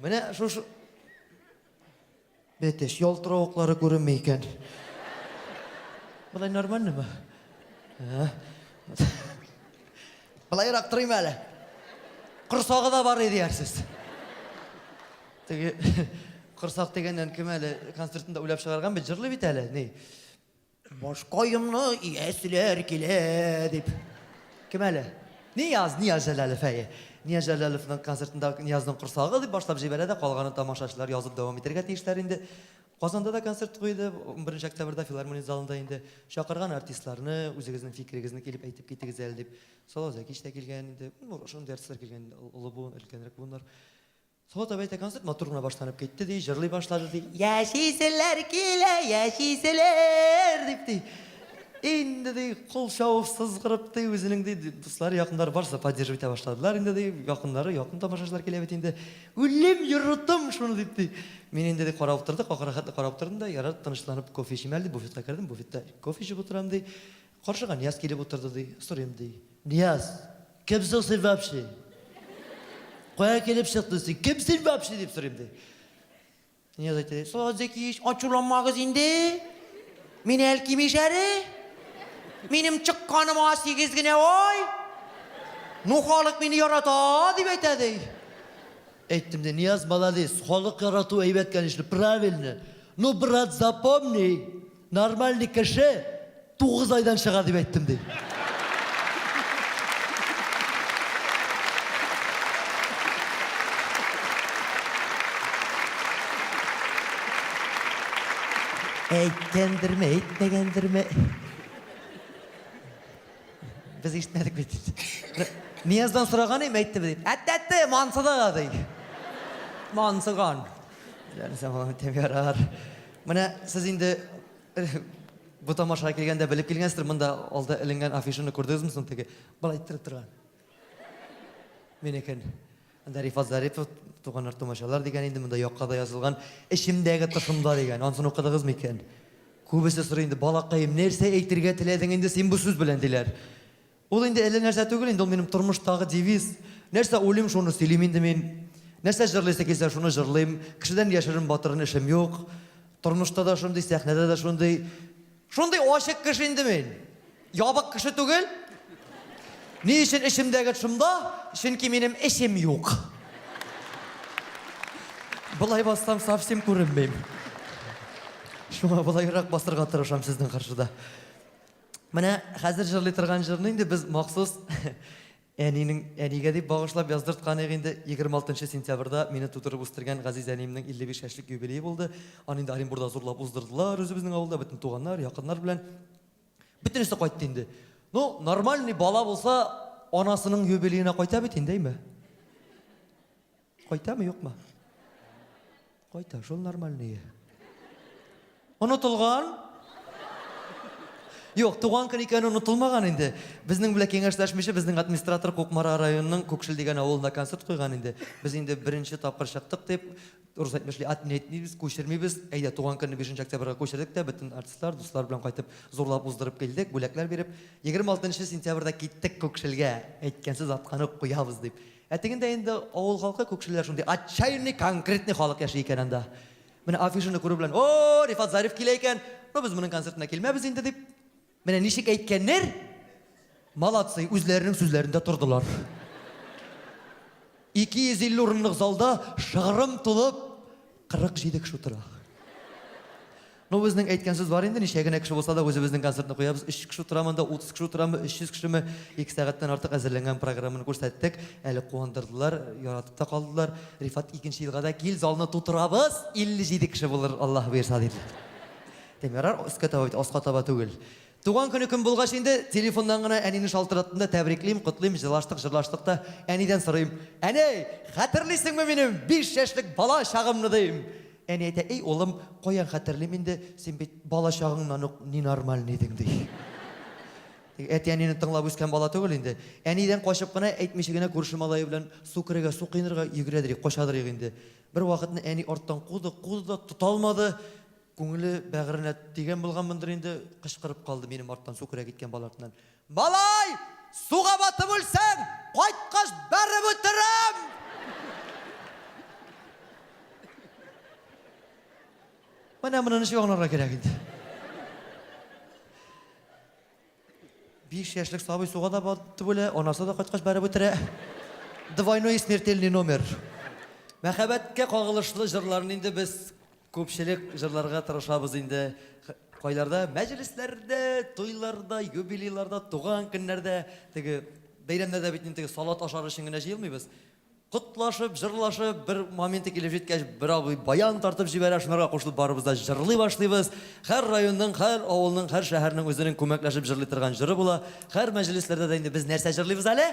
Mine şu beteş yoltırağıkları görünmeyken. Bulay normal mi? Bulay raktırayım hele. Kırsağı da var ediyersiz. Kırsak degenden kim hele konsertinde uylap çıkargan bir jırlı bit hele. Ne? Boş koyumlu iyesiler kile deyip. Kim hele? Niyaz Celalif'e. Niyaz Celalif'in konsertinde Niyaz'ın kırsağı deyip başlap jibelede kalganı tamaşaçılar yazıp devam eterge teyişler indi. Kazanda da konsert koydu. 1 oktyabrda Filarmoniya zalında indi. Şakırgan artistlarını, özünüzün fikringizni kelip aytıp kettigiz el deyip. Sol Zaki işte kelgen indi. Şunday artistlar kelgen, ulu bu, ülkenrek bunlar. Soğut abayta konsert motoruna başlanıp gitti dey, jırlay başladı dey. Yaşiseler kile, yaşiseler deyip dey. Indi dey, kol şavuf sızgırıp dey, özünün dey, dostları yakınları varsa поддерживать başladılar. Indi dey, yakın tamaşaçılar kelebet indi. Ölüm yürüttüm şunu deyip dey. Men indi dey qarab oturduk, aqarahatlı qarab oturdum da, yarar tanışlanıp kofe içimeldi, bufetga kirdim, bufetda kofe içip oturam dey. Qarşıga Niyaz kelip oturdu dey, sorayım dey. Niyaz, kimsin sen вообще? Koya kelip çıktı sen, kimsin вообще deyip sorayım dey. Niyaz aytdı dey, Soğut Zeki, açılanmağız indi. Meni elkim işeri. Benim çıkkanıma 8 güne oy. Nuhalık beni yarata deyip aytdı dey. Aytdım de, Niyaz молодец, халық yaratу eyvet конечно, правильно. Но, брат, запомни, нормальный кіші 9 aydan шығар деп aytdım dey. Eйтkendirme. Biz işitmedik beti. Niyazdan sırağan eyim eytti deyip. Әтті, mansıda dey. Mansıgan. Yani sen bana temiyarar. Mine siz indi bu tamaşa kelgende bilip kelgensizdir. Mında olda ilingen afişini ko'rdingiz mi so'ng tegi? Bala ayttirib turgan. Meneken. Rifat Zaripov Tuğanar Tomaşalar degan endi munda yoqqa da yozilgan ishimdagi tishimda degan. Ansini o'qidingizmi ekan? Ko'bisi so'raydi, balaqayim, narsa aytirga tilading endi sen bu so'z bilan dilar. Ol endi ele narsa tugul, endi ol mening turmushdagi deviz. Narsa o'lim shuni söyleyim endi men. Narsa jırlaysa kelsa shuni jırlayım. Kishidan yashirin botirin ishim yo'q. Turmushda da shunday, sahnada da shunday. Shunday oshiq kishi endi men. Yobiq kishi tugul. Ne için işimdagi tishimda? Chunki mening ishim yo'q. Bulay bassam совсем ko'rinmayim. Shunga bulayroq bostirga tirisham sizning qarshida. Mana hozir jırlay turgan jırni endi biz maxsus Әниге деп bağışlab yazdırtқан endi 26 sentyabrda meni tuturib o'stirgan G'aziz Animning 55 yoshlik yubileyi bo'ldi. Ani endi Orенburda zo'rlab o'zdirdilar, o'zi bizning avulda butun tuğanlar, yaqinlar bilan. Bitinisi qaytdi endi. No, normalniy bola bo'lsa, onasining yubileyine qayta bit endaymi? Qaytami, yo'qmi? Qayta, shol normalniy. Unutilgan? Yo'q, tug'an kun ekani unutilmagan endi. Bizning bilan kengashlashmishi bizning administrator Ko'kmara rayonining Ko'kshil degan avulda konsert qo'ygan endi. Biz endi birinchi topqir chiqdik deb urus aytmishli atnetmaymiz, ko'chirmaymiz. Ayda tug'an kunni 5 oktyabrga ko'chirdik-da, butun artistlar, do'stlar bilan qaytib zo'rlab o'zdirib keldik, bo'laklar berib, 26 sentyabrda ketdik Ko'kshilga. Aytgansiz atqani qo'yamiz deb. Atiganda endi avul xalqi Ko'kshillar shunday отчаянный конкретный xalq yashaydi ekan anda. Mana afishini ko'rib bilan, "O, Rifat Zarif kelar ekan. Biz buning konsertiga kelmaymiz endi" deb. Mene nişik aytkenler, malatsay özlerinin sözlerinde turdular. 250 orunluk zalda şağırım tulup 47 kişi otura. No bizning aytgan so'z bor endi, nechagina kishi bo'lsa da o'zi bizning konsertni qo'yamiz. 3 kishi o'tiramanda, 30 kishi o'tirami, 300 kishimi 2 soatdan ortiq hazırlangan programmani ko'rsatdik. Hali quvondirdilar, yaratib da qoldilar. Rifat 2-yilga da kel zalni to'tiramiz, 57 kishi bo'lar, Alloh bersa dedilar. Demirar, osqa taba tugul. Tuğan günü kun bulgaç endi telefondan gana Әнini şaltırattığında təbrikliyim, qutlayım, jırlaştık da Әниден sorayım. Әне, xatırlıysan mı benim 5 yaşlık bala şağımını deyim. Әне ayta, ey oğlum, qoyan xatırlayım endi, sen bet bala şağından ne normal nedin dey. Әti Әнini tınlab өскен bala tugul endi. Әниден qoşıp gana aytmishigine көршім алайы bilan su kırıga, su qiyinirga yuguradirek, qoşadırıq endi. Bir vaqtni Әни ortadan qudu da tutalmadı. Көңілі бәғіріне деген болған мындыр енді қышқырып қалды менің арттан су кіре кеткен балартынан. Балай, суға батып өлсең, қайтқаш бәрі өтірім! Mana buni nechga oңларга kerak edi? 5 yaşlık sahibi suğa da battı böyle, anası da kaç bari bitire. Двойной смертельный номер. Мәхәббәткә кагылышлы җырларны инде без күпчелек җырларга тырышабыз инде. Кайларда, мәҗлесләрдә, туйларда, юбилейларда, туган көннәрдә, теге бәйрәмнәрдә бит инде салат ашар өчен генә җыелмыйбыз. Котлашып, җырлашып, бер моменты килеп җиткәч, бер абый баян тартып җибәрә, шунарга кушылып барыбыз да җырлый башлыйбыз. Һәр районның, һәр авылның, һәр шәһәрнең үзенең күмәкләшеп җырлый торган җыры була. Һәр мәҗлесләрдә дә инде без нәрсә җырлыйбыз әле?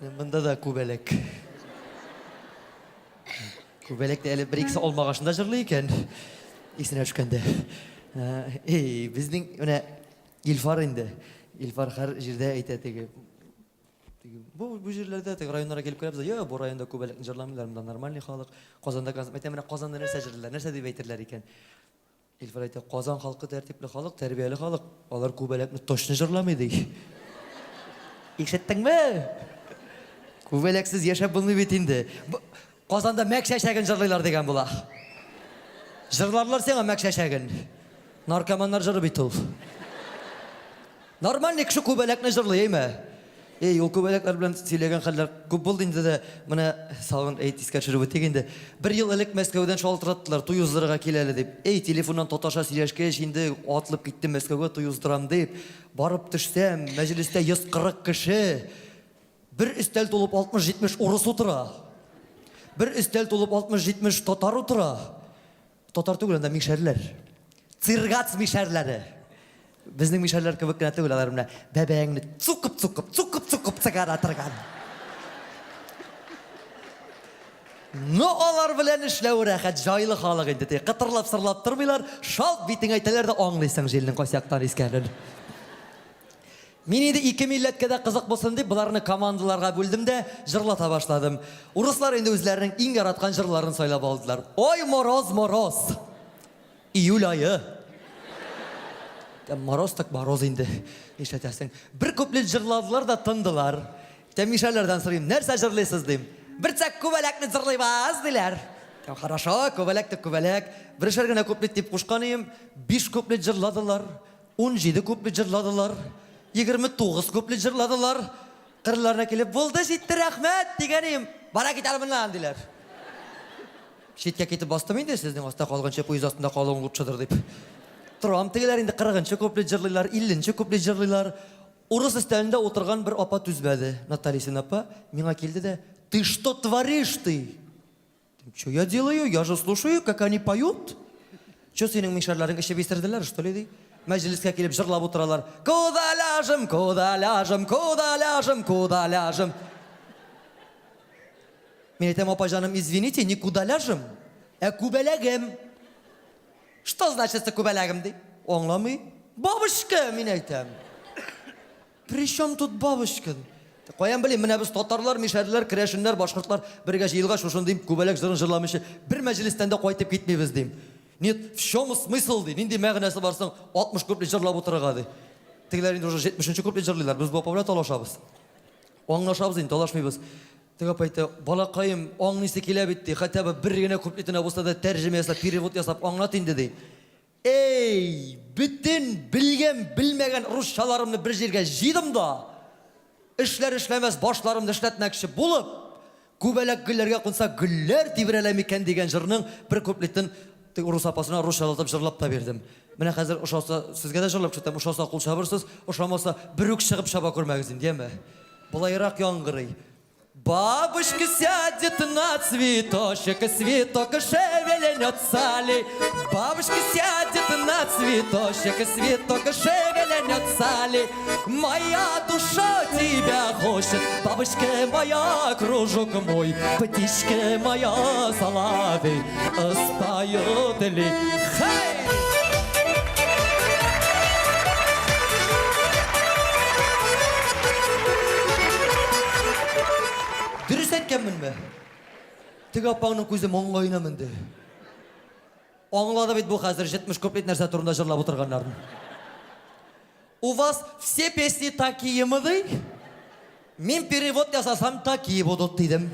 Bunda da kubelek. Kubelek de bir ikisi olmağaşında jırlı iken. İkisine düşkende. Bizning öne İlfar indi. İlfar her jirde aytadi. Bu jirlerde tek rayonlara gelip koyabız. Ya bu rayonda kubelek jırlamıyorlar. Bundan normal halk. Qozonda aytamına Qozonda нәрсә jırlar? Нәрсә дип әйтерләр икән? İlfar aytadi. Qozon халкы тәртипле халык, тәрбияле халык. Алар kubelekni точно jırlamый ди. Ишеттеңме? Kubeleksiz yaşap bulmuyor bit indi. Qozonda мәк-шәшәген jırlaylar degan була. Jırlarlar сеңа мәк-шәшәген. Narkomanlar jırы bit ул. Normal kişi kubelekni jırlayayım. O kubelekler bilen söylegen xallar көп buldu indi de mına salgın eskiga çürüp ötек indi. Bir yıl elek Moskvadan şaltırattılar toy uzdırıga keleli dep. Telefondan totaşa сөйләшкәч инде atılıp gittim Moskvaga toy uzdıram dep. Barıp düşsem mecliste 140 kişi. Bir üstel tolup 60-70 Urus otura. Bir üstel tolup 60-70 Tatar otura. Tatar түгел, мишәрләр. Циргац мишәрләре. Bizning mishlarlar kebek gina түгел алар менә бәбәңне цукып сыгара торган. Ну алар белән эшләү рәхәт, җайлы халык инде. Кытырлап сырлап тормыйлар, шалт битең әйтәләр дә аңлыйсың җилнең кайсяктан искәнен. Мин инде ике милләткә дә кызык булсын дип, буларны командаларга бүлдем дә җырлата башладым. Урыслар инде үзләренең иң яраткан җырларын сайлап алдылар. Ой, мороз, мороз. Июль айы. Moroz tak moroz indi. İşletəsən. Bir kuplet jırladılar da tındılar. Mişələrdən sorayım. Нәрсә jırlaysız deyim. Bir çak kubelekni jırlaybaz diler. Хорошо, kubelek de kubelek. Bir şərgənə kuplet deyip quşqanıyım. 5 kuplet jırladılar. 17 kuplet jırladılar. 29 kuplet jırladılar. Qırlarına kelib, "Buldu, jetdi, rahmat" deganım. "Bara ketalım lan" diler. Şetkə ketib bastım indi sizning osta qolgancha poyez ostunda qolgan urçadır deyip. Turam tegeler indi 40-cı kuplet jırlaylar, 50-ci kuplet jırlaylar. Urus üstəlində oturgan bir apa tüzbədi. Наталья apa, миңа келді de, "Ты что творишь ты?" "Что я делаю? Я же слушаю, как они поют." "Что senin мишәрләрің işe бистерделәр, что ли?" Мәҗлескә килеп жырлап утыралар. "Куда ляжем, куда ляжем, куда ляжем, куда ляжем." Мен әйтәм, "Апа жаным, извините, не куда ляжем, а күбәләгем." Что значит кубелягым ди? Аңламый. Бабушка, мен әйтәм. При чем тут бабушка? Каян белем, менә без татарлар, мишәрләр, керәшеннәр, башкортлар бергә җыелга шушын дим, күбәләк җырын җырламыйча бер мәҗлестән дә кайтып китмибез дим. Нет, в чем смысл ди? Нинди мәгънәсе барсың 60 куплет җырлап утырырга ди. Тегеләр инде уже 70-нче куплет җырлыйлар. Без бу апа белән талашабыз. Аңлашабыз инде, талашмыйбыз. Теге апа әйтә, "Балакаем, аңлыйсы килә бит ди. Хәтта бер генә куплетына булса да тәрҗемә ясап, перевод ясап аңлат инде ди." Ey, bütün bilgen bilmegen Rusçalarımны bir жерге жидым да. İşler işlemez başlarımды işletmekçi bulup, күбәләк гүлләргә кунса гүлләр тибрәләм икән дигән җырның бер куплетын Урыс апасына русчалатып җырлап та бердем. Менә хәзер ошаса сезгә дә җырлап чыктым. Ошаса кул чабырсыз, ошамаса бер үк чыгып чаба күрмәгез инде, яме. Булайрак яңгырый. Бабушка сядет на цветочек, цветок шевельнется ли. Бабушка сядет на цветочек, цветок шевельнется ли. Моя душа тебя хочет, бабушка моя, кружок мой, птичка моя, соловей, остает ли? Хей! Dürüst etkenmin mi? Teg apağının көзі моңғайына мінді. Аңлады бит bu хәзер 70 куплет нәрсә турында җырлап утырганнарын. У вас все песни такие мыды? Мен перевод ясасам такие будут дедім.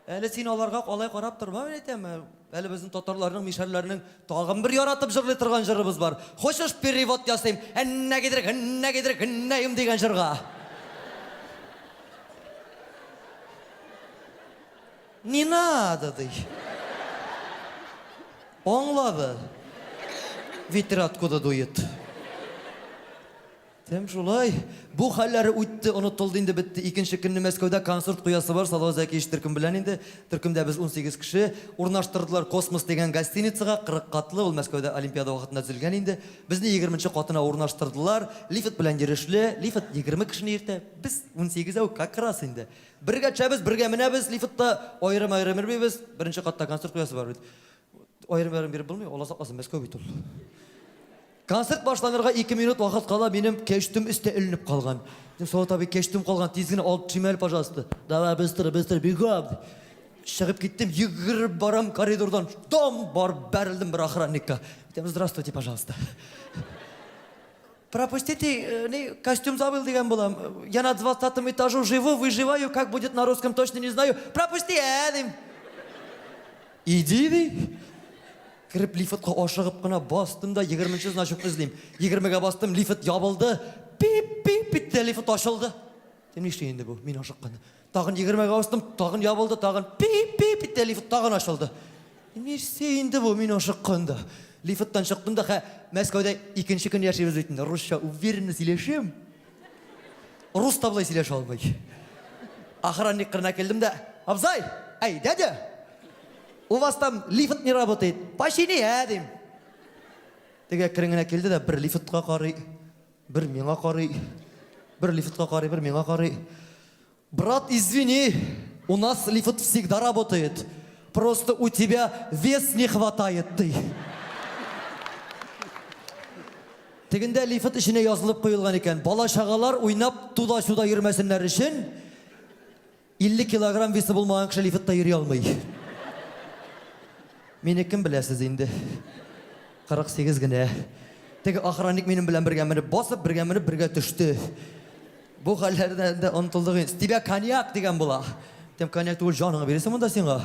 Әлі сен оларға қалай қарап тұрма, мен айтамын. Әлі біздің татарларының, мишәрлерінің тағын бір яратып жырлай тұрған жырыбыз бар. Хочешь перевод ясайым, әнне кедірік, деген жырға. Не надо, дей. Аңлады. Ветер откуда дует. Тем шулай. Бұл хәлләре үтті, ұнытылды инде бітті. Икенші күнні Мәскәүдә концерт қоясы бар. Салау Зәкиш Түркім білән инде. Түркімдә біз 18 кіші. Урнаштырдылар Космос деген гостиницаға 40 қатлы. Ол Мәскәүдә Олимпиада вақытында түзілген инде. Бізді 20-ші қатына урнаштырдылар. Лифт білән ерешлі. Лифт 20 кішіні ерті. Біз 18 әу как раз инде. Бірге чәбіз, бірге мінәбіз. Лифтта ойрым ермейбіз. Бірінші қатта концерт қоясы бар. Ойрым беріп білмей, ола сақласын Мәскәу бит ол. Концерт башланырға 2 минут вақыт қала, менің кештім үсте ілініп қалған. Сол таби кештім қалған, тезгіні алып чимәл, пожалуйста. Давай, быстро, бегам. Шығып кеттім, егіріп барам коридордан. Дом бар, бәрілдім бір охранникка. Здравствуйте, пожалуйста. Пропустите, костюм забыл деген болам. Я на 20-м этажу живу, выживаю, как будет на русском, точно не знаю. Пропусти, әдім. Иди, ди. Кіріп лифтқа ашығып қына бастым да 20-ші значок ізлейм. 20-ге бастым, лифт ябылды. Пип-пип бітті, лифт ашылды. Тем не іште енді бұл, мен ашыққаны. Тағын 20-ге бастым, тағын ябылды, тағын пип-пип бітті, лифт тағын ашылды. Не іште енді бұл, мен ашыққанды. Лифттан шықтым да, Мәскәуде 2-ші күн яшебіз өйтінде. Русша уверенно сөйлешем. Рус таблай сөйлеш алмай. Охранник қырына келдім да, абзай, ай, дядя, у вас там лифт не работает. Почини, әдем. Теге кіріңіне келді да, бір лифтқа қарай, бір меңа қарай, бір лифтқа қарай, бір меңа қарай. Брат, извини, у нас лифт всегда работает. Просто у тебя вес не хватает, ты. Тегінде лифт ішіне yazылып қойылған екен. Бала шағалар ойнап туда-суда ермәсінлер үшін 50 килограмм весі болмаған кіші лифтта ери алмай. Мені кім білесіз енді? 48 гіне. Теге охранник менің білен бірге міні басып, бірге міні бірге түшті. Бұл қаллерден де ұнтылдығы. С тебя коньяк деген бұла. Тем коньяк түгіл жаныңа бересің мұнда сенға.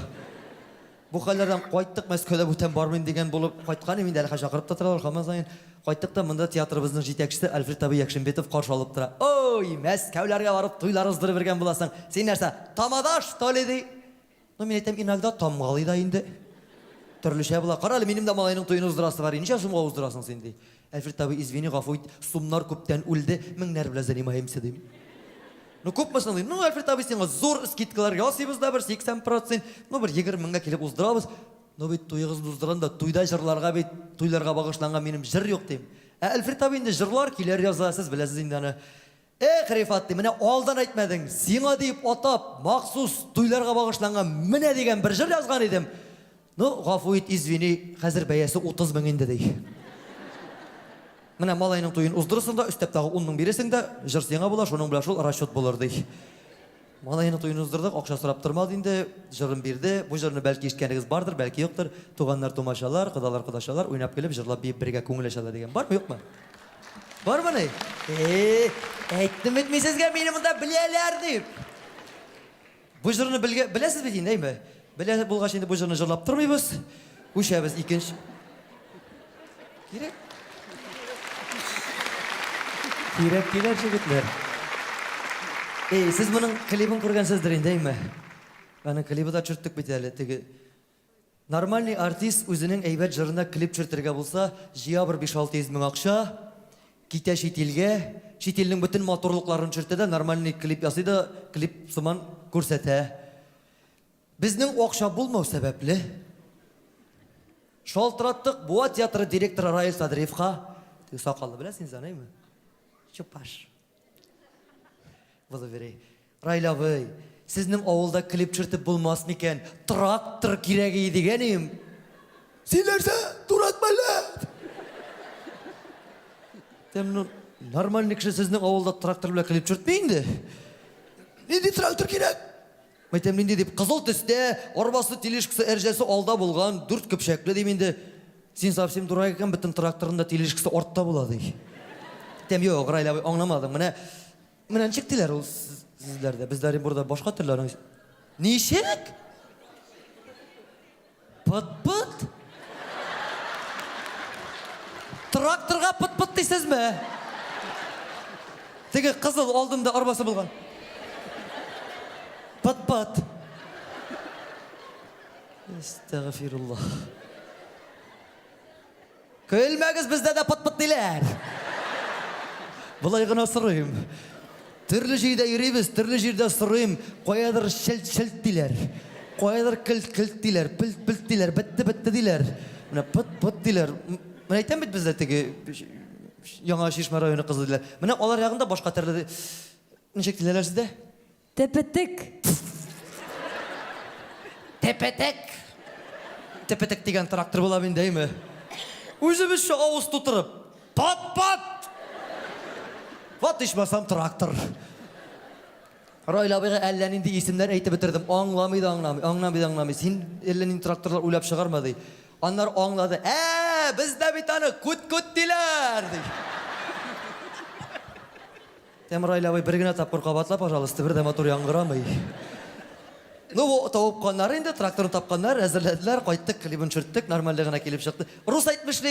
Бұл қаллерден қойттық, Мәскәүдә бұтен бармын деген болып қойtқан емен әлі шақырып та тұралар қалман сайын. Қойттық та мұнда театрыбыздың жетекшісі Альфред Таби Якшинбетов қаршы алып тұра. Ой, Мәскәулерге барып тойлар ұздырып берген боласың. Сен нәрсе, тамада что ли дей? Но мен айтам, иногда тамғалы да енді. Түрліше бұла. Қаралы, менің де малайның тойын ұздырасы бар. Неше сумға ұздырасың сен дей. Альфред Таби, извини, ғафу ет, сумнар көптен үлді, міңнер біле занимаемся дейм. Ну көп машина дейм. Ну, Альфред Таби, сенға зор скидкалар ясыбыз да бір 80%. Ну, бір 20 мыңға келіп ұздырабыз. Но бет тойығызды ұздыранда, тойда жырларға бет, тойларға бағышланған менің жыр жоқ дейм. Альфред Таби, енді жырлар келер язасыз, білесіз енді аны. Рифат дейм, міне алдан айтмадың, сеңа дейіп атап, мақсус тойларға бағышланған міне деген бір жыр жазған едім. Ну, ғафу ет, извини, қазір бәйесі 30 мың енді дей. Міне малайның тойын ұздырысың да, үстеп тағы 10 мың бересің да, жыр сеңа бола, шоның біла шол расчет болар дей. Малайның тойын ұздырдық, ақша сұрап тұрмады енді, жырын берді. Бұл жырыны бәлкі ешкеніңіз бардыр, бәлкі жоқтыр. Туғандар томашалар, құдалар құдашалар, ойнап келіп, жырлап бірге көңіл ашады деген. Бар ма, жоқ ма? Бар ма не? Әйттім етмейсізге мені мұнда білелер деп. Бұл жырыны білесіз бе дейін, дей ме? Білесіз болғаш енді бұл жырыны жырлап тұрмайбыз. Үшәбіз екінші. Керек жігітлер. Сіз мұның клибін көргенсіздер енді, ме? Оның клибі да чүрттік бет әлі. Нормальный артист өзінің әйбәт жырына клип чүртірге болса, жия бір 5-6 мың ақша, кете шетелге, шетелдің бүтін моторлықларын чүртеді, нормальный клип ясыйды, клип сыман көрсеті. Біздің оқша болмау сәбәплі. Шалтыраттық Буа театры директоры Раил Садриевқа, сақалы білесің зәней ме? Чупаш. Владимир, Райл абай, сіздің ауылда клип чүртіп болмасын екен, трактор керегі дегенім. Сендерсе, тұрат бәлі! Темнің, нормальный кіші сіздің ауылда трактор біле клип чүртмейінді? Ненде трактор керек? Мәйтем, ненде деп, қызыл түсте, орбасы телешкісі әржесі алда болған, дүрт көпшәклі дейменді. Сен сапсем дұра екен, біттің тракторында телешкісі ортта болады. Тем, йоқ, Райл абай, аңламадым. Міне, Менен чектилер ул сизлерде. Bizler burada başka türlü. Nişek? Pıt. Traktorga pıt deysiz mi? Tege kızıl oldumda arabası bulgan. Pıt. Estağfirullah. Kölmegiz bizde de pıt diler. Bulay gına sırayım. Türlü şeyde yürüyüz, türlü şeyde sırayım. Koyadır şelt diler. Koyadır kılt diler, pılt diler, bitti diler. Mine pıt diler. Mine aytan bit bizde tege Yaڭa Şişme rayonu kızı diler. Mine olar yağında başka türlü neçek dilerler sizde? Tepetek degen traktör bulabın değil mi? Özümüz şu ağız tuturup pat. Vat işmasam traktör. Rayla beyge ellerinde isimler eğitip bitirdim. Anlamaydı. Sen ellerinin traktörler uylap çıkarmadı. Onlar anladı. Bizde bir tane kut diler. Tem Rayla bey bir güne tapır kabatla paşalıstı bir de motor yangıramay. Bu tavukkanlar indi traktörü tapkanlar hazırladılar. Kayıttık, klibini çürüttük. Normalliğine kelip çıktı. Rus aytmışlı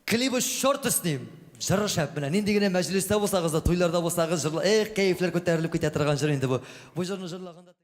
klibi short isteyim. Jırı şap bilen. Indigine mecliste bolsağız da, toylarda bolsağız jırla. Keyifler köterilip ketettirgan jır indi bu. Bu jırını jırlaganda